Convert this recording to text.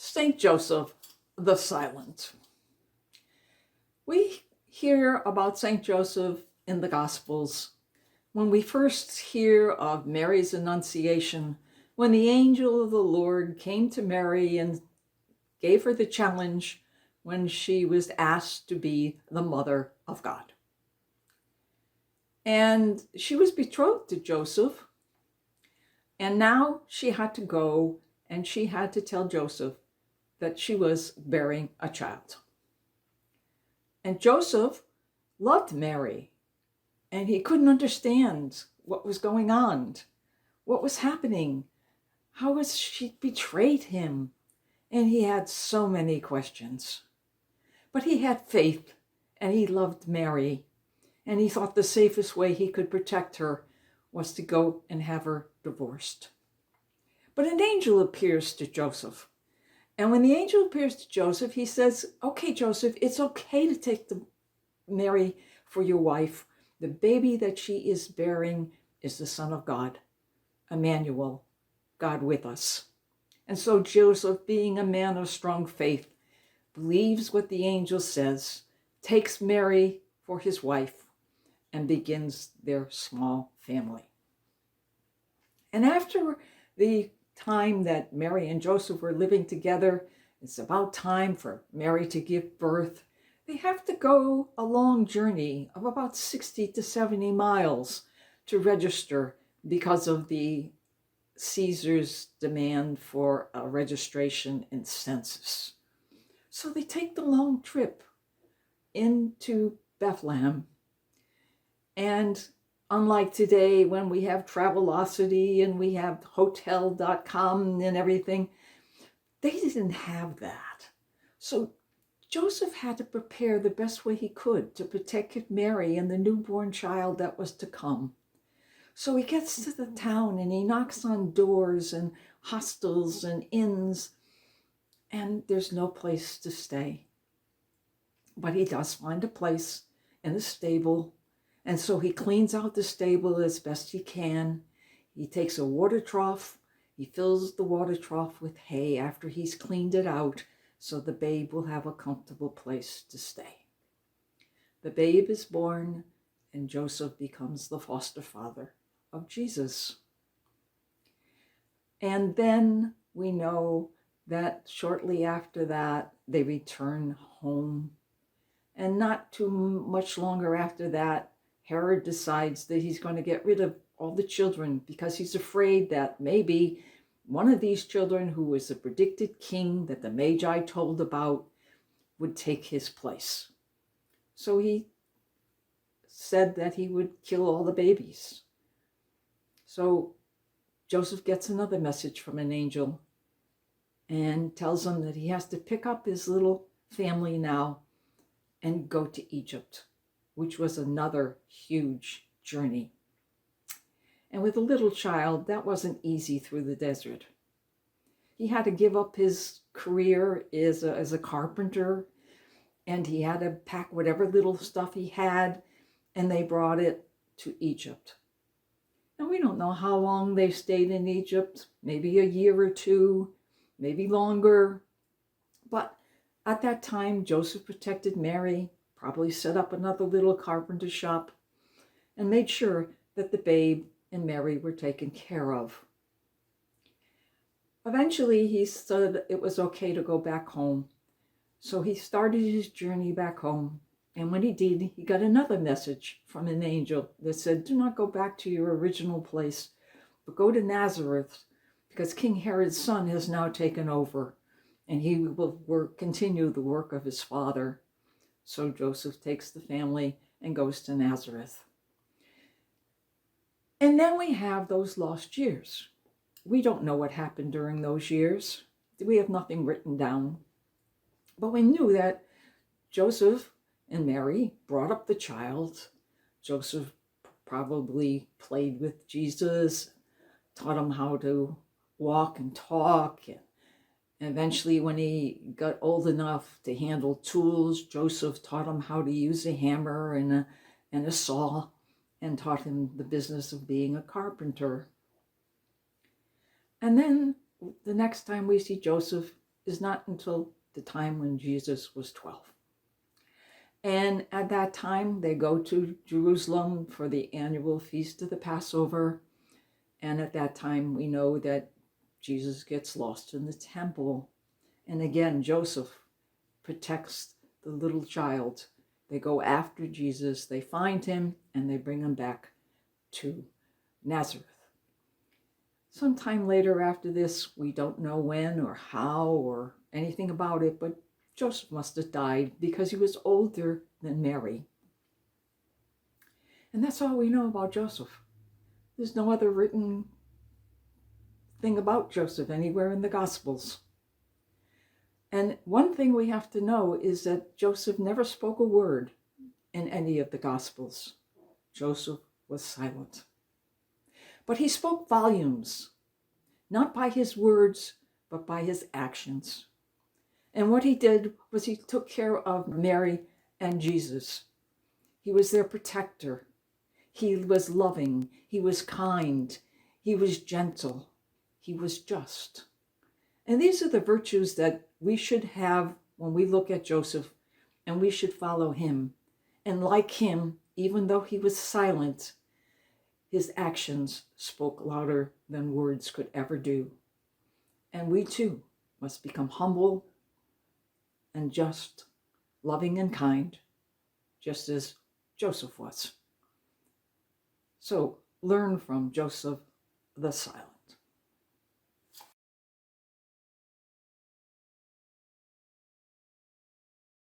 Saint Joseph the Silent. We hear about Saint Joseph in the Gospels. When we first hear of Mary's Annunciation, when the angel of the Lord came to Mary and gave her the challenge when she was asked to be the mother of God. And she was betrothed to Joseph, and now she had to go and she had to tell Joseph that she was bearing a child. And Joseph loved Mary, and he couldn't understand what was going on, what was happening, how was she betrayed him, and he had so many questions. But he had faith, and he loved Mary, and he thought the safest way he could protect her was to go and have her divorced. But an angel appears to Joseph. And when the angel appears to Joseph, he says, okay, Joseph, it's okay to take Mary for your wife. The baby that she is bearing is the Son of God, Emmanuel, God with us. And so Joseph, being a man of strong faith, believes what the angel says, takes Mary for his wife, and begins their small family. And after the time that Mary and Joseph were living together, it's about time for Mary to give birth. They have to go a long journey of about 60 to 70 miles to register because of the Caesar's demand for a registration and census. So they take the long trip into Bethlehem. And unlike today, when we have Travelocity and we have hotel.com and everything, they didn't have that. So Joseph had to prepare the best way he could to protect Mary and the newborn child that was to come. So he gets to the town and he knocks on doors and hostels and inns, and there's no place to stay. But he does find a place in a stable. And so he cleans out the stable as best he can. He takes a water trough. He fills the water trough with hay after he's cleaned it out so the babe will have a comfortable place to stay. The babe is born, and Joseph becomes the foster father of Jesus. And then we know that shortly after that, they return home. And not too much longer after that, Herod decides that he's going to get rid of all the children because he's afraid that maybe one of these children, who was the predicted king that the Magi told about, would take his place. So he said that he would kill all the babies. So Joseph gets another message from an angel and tells him that he has to pick up his little family now and go to Egypt, which was another huge journey. And with a little child, that wasn't easy through the desert. He had to give up his career as a carpenter, and he had to pack whatever little stuff he had, and they brought it to Egypt. And we don't know how long they stayed in Egypt, maybe a year or two, maybe longer. But at that time, Joseph protected Mary, probably set up another little carpenter shop, and made sure that the babe and Mary were taken care of. Eventually, he said it was okay to go back home. So he started his journey back home. And when he did, he got another message from an angel that said, do not go back to your original place, but go to Nazareth, because King Herod's son has now taken over, and he will continue the work of his father. So Joseph takes the family and goes to Nazareth. And then we have those lost years. We don't know what happened during those years. We have nothing written down. But we knew that Joseph and Mary brought up the child. Joseph probably played with Jesus, taught him how to walk and talk. And eventually, when he got old enough to handle tools, Joseph taught him how to use a hammer and a saw, and taught him the business of being a carpenter. And then the next time we see Joseph is not until the time when Jesus was 12. And at that time, they go to Jerusalem for the annual feast of the Passover. And at that time, we know that Jesus gets lost in the temple. And again, Joseph protects the little child. They go after Jesus, they find him, and they bring him back to Nazareth. Sometime later after this, we don't know when or how or anything about it, but Joseph must have died because he was older than Mary. And that's all we know about Joseph. There's no other written thing about Joseph anywhere in the Gospels. And one thing we have to know is that Joseph never spoke a word in any of the Gospels. Joseph was silent. But he spoke volumes, not by his words, but by his actions. And what he did was he took care of Mary and Jesus. He was their protector. He was loving. He was kind. He was gentle. He was just. And these are the virtues that we should have when we look at Joseph, and we should follow him. And like him, even though he was silent, his actions spoke louder than words could ever do. And we too must become humble and just, loving and kind, just as Joseph was. So learn from Joseph the Silent.